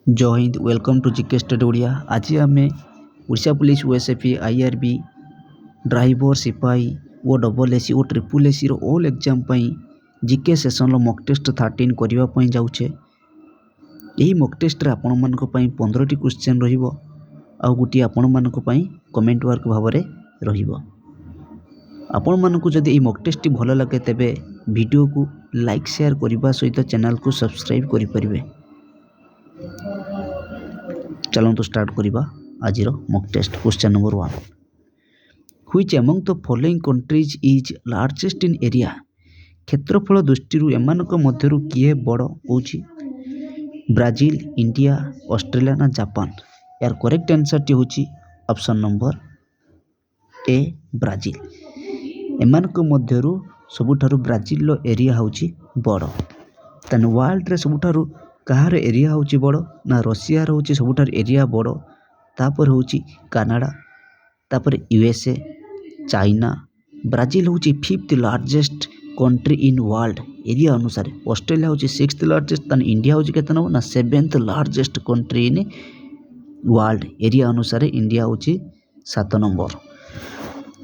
जय हिंद welcome to GK study Odia. आज आम Odisha police OSFE IRB driver सिपाही O double SC O triple SC all exam GK session mock test 13 करने जाऊे। यही मॉक टेस्ट रे आपण मानक पई 15 टी क्वेश्चन रहिबो आ गुटी आपण मानक पई कमेंट वर्क भाव में रहिबो। आपण मानक जदि ई मॉक टेस्ट भल लगे तेबे वीडियो को लाइक शेयर करने सहित चैनल को सब्सक्राइब करि परिबे। चलते स्टार्ट करिबा आज mock test. Question number 1, which among the following countries is largest in area. क्षेत्रफल दृष्टि एमानक मध्यरु किए बड़ होची? ब्राजील, इंडिया, ऑस्ट्रेलिया ना जापान। यार करेक्ट आंसर टी होची ऑप्शन नंबर ए ब्राजील। एमानक मध्यरु सबुठारु ब्राजील लो एरिया होची बड़। तने वर्ल्ड रे सबुठारु कहार एरिया होची बड़ ना रशिया रो होची सबुठार एरिया बड़, तापर होची कनाडा, तापर यूएसए, चाइना। ब्राजील होची 5th largest country in world area अनुसार। ऑस्ट्रेलिया होची 6th लार्जेस्ट, तन इंडिया होची केतना नंबर ना 7th largest country in world area अनुसार इंडिया होची 7 number.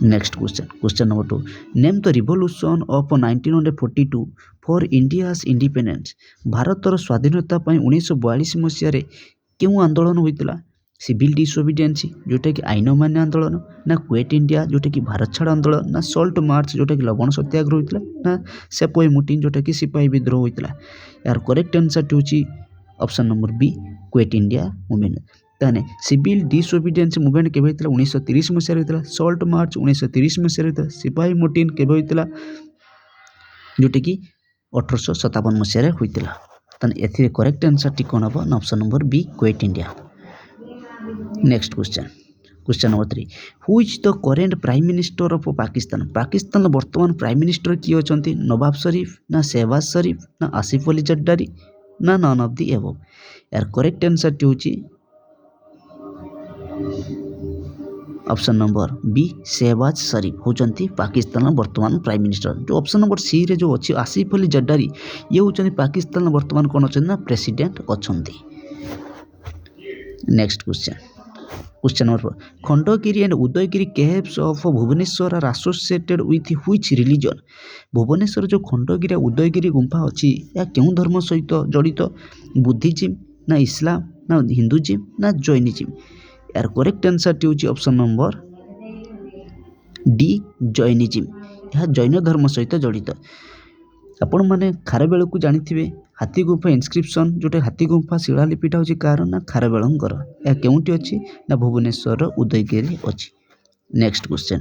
Next question, question number 2, name the revolution of 1942 for India's independence. भारतर स्वाधीनता 1942 मसीह क्यों आंदोलन होता? सिविल डिसोबिडियंस जोटा कि आईन मान्य आंदोलन, ना क्वेट इंडिया जोटा कि भारत छाड़ आंदोलन, ना सॉल्ट मार्च जोटा कि लवण सत्याग्रह होता, ना सेपोई मुटिन जोटा कि सिपाही विद्रोह होता। यार करेक्ट आंसर होची option number B quit India movement. ताने सिविल डिसोबिडियंस मूवमेंट केबे होता? 1930 मसीह होता। सॉल्ट मार्च 1930 मसीह होता। सिपाही मुटिन केबे होता? जोटा कि 1857 मसीह होता। ताने एथिरे करेक्ट आंसर टी कोन हबो ना option number B quit India. Next question, question number 3, which the current prime minister of Pakistan. Pakistan वर्तमान प्राइम मिनिस्टर किए अछंती? नवाब शरीफ, ना शहबाज शरीफ, ना आसिफ अली जरदारी, ना नन ऑफ द एबव। यार करेक्ट आंसर टी होची ऑप्शन नंबर बी शहबाज शरीफ होचंती पाकिस्तान वर्तमान प्राइम मिनिस्टर। जो ऑप्शन नंबर सी रे जो अच्छी आसिफ अली जरदारी ये होचंती पाकिस्तान वर्तमान कौन अच्छे ना प्रेसिडेंट अच्छंती। Next question, question number 4, Khandagiri and Udayagiri caves of Bhubaneswar are associated with which religion. Bhubaneswar जो खंडगिरी उदयगिरी गुंफा अच्छी या क्यों धर्म सहित जड़ित? बुद्धिज्म, ना इस्लाम, ना हिंदुइज्म, ना जैनिज्म। यार करेक्ट आंसर टी होची ऑप्शन नंबर डी जैनिज्म। यह जैन धर्म सहित जड़ित। आपण माने खारबेल को जानिथिबे हाथी गुंफा इनस्क्रिप्शन जोटे हाथी गुंफा शिलालिपिटा होची कार ना खारबेलंकर। या केउंटी अछि ना भुवनेश्वर उदयगिरी अछि। Next question,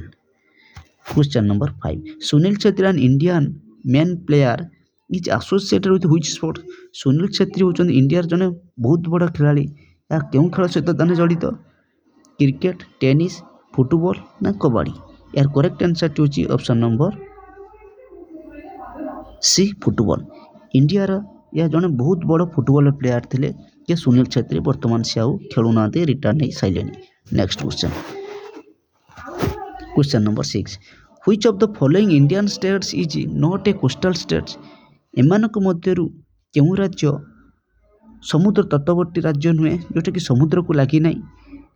question number 5, Sunil Chhetri an Indian men player is associated with which sport. Sunil Chhetri होचन इंडिया जने बहुत बड़ा खिलाड़ी या केउ खेल सहित ताने जड़ित? क्रिकेट, टेनिस, फुटबॉल, ना कबड्डी। यार करेक्ट आंसर टी होची option number C football. India रा या जने बहुत बड़ फुटबॉल प्लेयर थिले के सुनील छेत्री, वर्तमान से आउ खेलु नाते रिटायर नै साइलेनी। Next question, question number 6, which of the following Indian states is not a coastal states. एमानक मध्यरु केउ राज्य समुद्र तटवर्ती राज्य नुहे जोटा कि समुद्र को लागी नाही?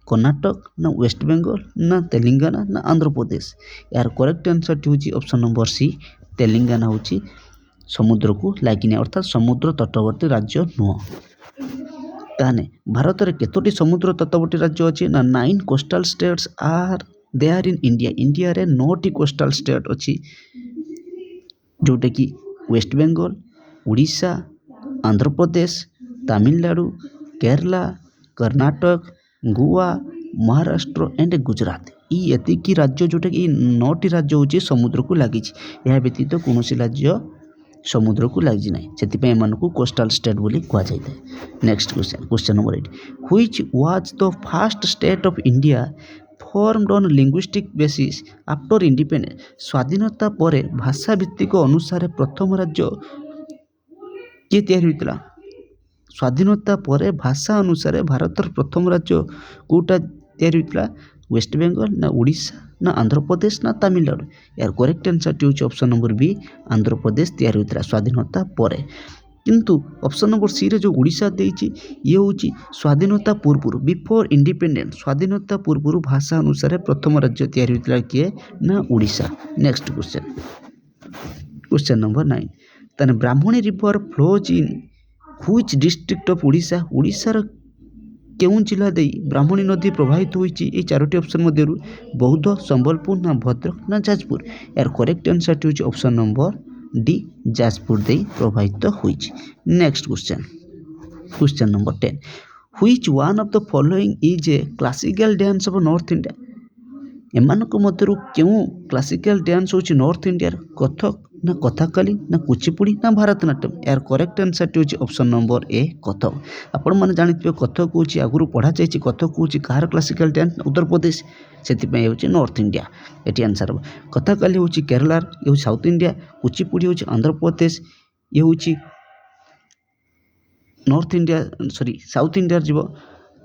कर्नाटक, ना वेस्ट बेंगल, ना तेलंगाना, ना आंध्र प्रदेश। यार करेक्ट आंसर टी होची ऑप्शन नंबर सी तेलंगाना होची समुद्र को लागी नहीं, अर्थात समुद्र तटवर्ती राज्य नुह। ताने भारत रे केतोटी समुद्र तटवर्ती राज्य अछि ना 9 coastal states are there in India. India रे 9टी कोस्टल स्टेट अछि जोटे कि वेस्ट बेंगल, उड़ीसा, आंध्र प्रदेश, तमिलनाडु, केरला, कर्नाटक, गोवा, महाराष्ट्र एंड गुजरात। ई एतिकी राज्य जोटा कि 9टी राज्य होची समुद्र को लागी। यह व्यतीत कौनसी राज्य समुद्र को लगी ना, से एमानकु कोस्टल स्टेट बोली कहा जाता है। Next question, question number 8, which was the first state of India formed on linguistic basis after independence. स्वाधीनता पर भाषा भित्तिक अनुसार प्रथम राज्य किए तैयारी होता? स्वाधीनता पर भाषा अनुसार भारतर प्रथम राज्य कोटा तैयारी होता? वेस्ट बेंगल, ना उड़ीसा, ना आंध्र प्रदेश, ना तमिलनाडु। यार करेक्ट आंसर टी होची option number B Andhra Pradesh तैयारी होता स्वाधीनता पर। किंतु ऑप्शन नंबर सी रे जो ओडिशा देइछि ये होछि स्वाधीनता पूर्व बिफोर इंडिपेंडेंट स्वाधीनता पूर्व भाषा अनुसार प्रथम राज्य तैयारी होइतला किए ना ओडिशा। नेक्स्ट क्वेश्चन नंबर 9 तने Brahmani river flows in which district of Odisha ओडिशार केउं जिला दे ब्राह्मणी नदी प्रवाहित होइछि ए चारोटी ऑप्शन मध्यरु बौद्ध संबलपुर ना भद्रक ना जाजपुर यार करेक्ट आंसर होछि ऑप्शन नंबर डी जाजपुर दे प्रवाहित होइछि। Next question number 10 which one of the following is a classical dance of north India एमानक मध्यरु केउं क्लासिकल डांस होछि नॉर्थ इंडिया कथक ना कथाकली ना कुचिपुड़ी ना भारतनाट्यम यार करेक्ट आंसर होछि ऑप्शन नंबर ए कथक। आपण माने जानिथिबे कथक होछि आगुरु पढ़ा जायछि कथक होछि car classical dance Uttar Pradesh सेति होछि नॉर्थ इंडिया एटी आंसर हो। कथाकली होछि केरला ये होछि साउथ इंडिया कुचिपुड़ी होछि आंध्र प्रदेश ये होछि north India sorry south India जीव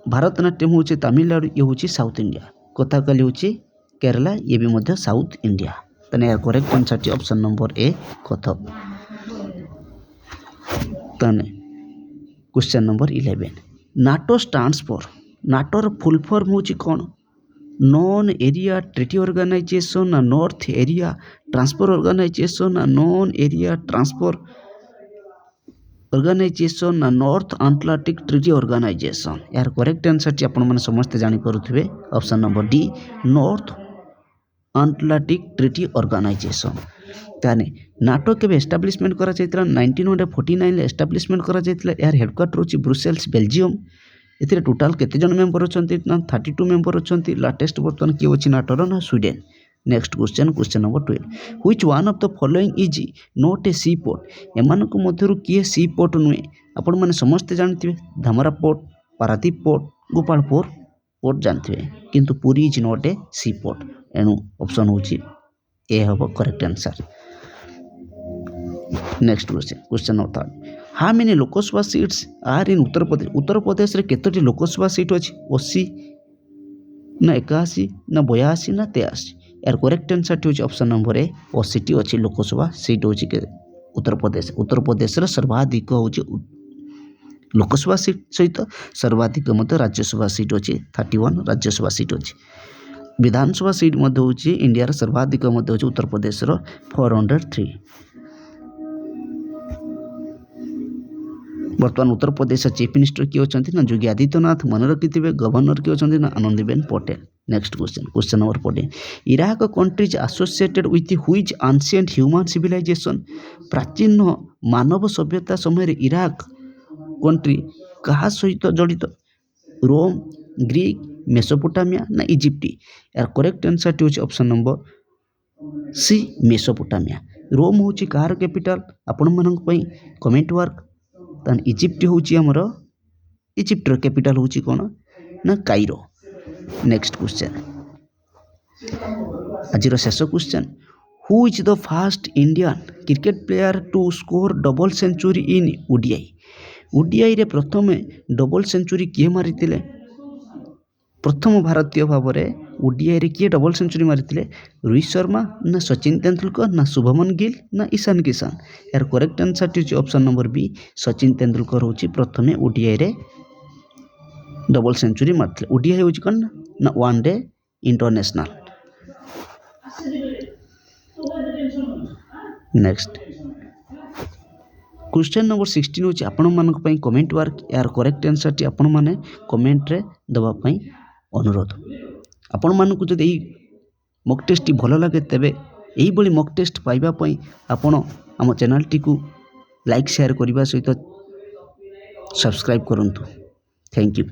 भारतनाट्यम होछि तमिलनाडु ये होछि साउथ इंडिया कथाकली होछि केरला ये भी मध्य साउथ इंडिया तने यार correct answer option number A Kathak. तने question number 11 NATO stands for नाटोर फुल फॉर्म होछि कोन नॉन एरिया ट्रीटी ऑर्गेनाइजेशन ना नॉर्थ एरिया ट्रांसफर ऑर्गेनाइजेशन ना नॉन एरिया ट्रांसफर ऑर्गेनाइजेशन ना नॉर्थ अटलांटिक ट्रीटी ऑर्गेनाइजेशन यार करेक्ट आंसर आपण माने समस्त जानि परुथिबे option number D north Atlantic treaty organisation. ताने नाटो के एस्टाब्लिशमेंट करा जायतला 1949 ले एस्टाब्लिशमेंट करा जायतला यार हेडक्वार्टर होछि ब्रुसेल्स बेल्जियम एथिरे टोटल केते जन मेंबर अछंती ना 32 मेंबर अछंती लाटेस्ट बर्तन के होछि नाटोर ना Sweden. Next question number 12 which one of the following is not a sea port एमानक मध्यरु किए सी पोर्ट नुए आपण माने समस्त जानथिबे Dhamra port Paradip port Gopalpur port जानथिबे किंतु Puri is not a sea port एनु ऑप्शन होछि ए हबो correct answer. Next question number 3 how many Lok Sabha seats are in Uttar Pradesh रे केतोटी लोकसभा सीट अछि 80 ना 81 ना 82 ना 83 यार करेक्ट आंसर होछि ऑप्शन नंबर ए 80 टी अछि लोकसभा सीट होछि के उत्तर प्रदेश रे सर्वाधिक होछि लोकसभा सीट सहित सर्वाधिक मत राज्यसभा सीट होछि 31 राज्यसभा सीट होछि विधानसभा सीट मध्य होछि इंडिया रे सर्वाधिक मध्य होछि उत्तर प्रदेश रो 403। वर्तमान उत्तर प्रदेश चीफ मिनिस्टर किए अछंती ना योगी आदित्यनाथ मन रखिथिबे गवर्नर किए अछंती ना Anandiben Patel. Next question number 14 Iraq countries associated with which ancient human civilisation प्राचीन मानव सभ्यता समय इराक कंट्री कहा सहित जड़ित रोम ग्रीक मेसोपोटामिया ना इजिप्ट यार करेक्ट आंसर होछि option number C Mesopotamia. Rome होछि कार कैपिटल आपण मानक पई कमेंट वर्क तन इजिप्ट होछि हमर इजिप्टर कैपिटल होछि कोन ना कायरो। नेक्स्ट क्वेश्चन आजिर शेष question who is the first Indian cricket player to score double century in ODI रे प्रथम डबल सेंचुरी किए मारिथिले प्रथम भारतीय भाव में ओडीआई रे किए डबल सेंचुरी मारिथिले रोहित शर्मा ना सचिन तेंदुलकर ना शुभमन गिल ना ईशान किशन यार करेक्ट आंसर होछि option number B Sachin Tendulkar होछि प्रथम ओडीआई रे डबल सेंचुरी मारथिले ओडीआई होछि कोन ना one day international. Next question number 16 होछि आपण मानक पई कमेंट वर्क यार करेक्ट आंसर टी आपण माने कमेंट रे दबा पई अनुरोध। आपण मानक जदि मॉक टेस्ट टी भलो लागे तबे एही बली मॉक टेस्ट पाइबा पई आपण हम चैनल टी को लाइक शेयर करबा सहित सब्सक्राइब करंतु। Thank you.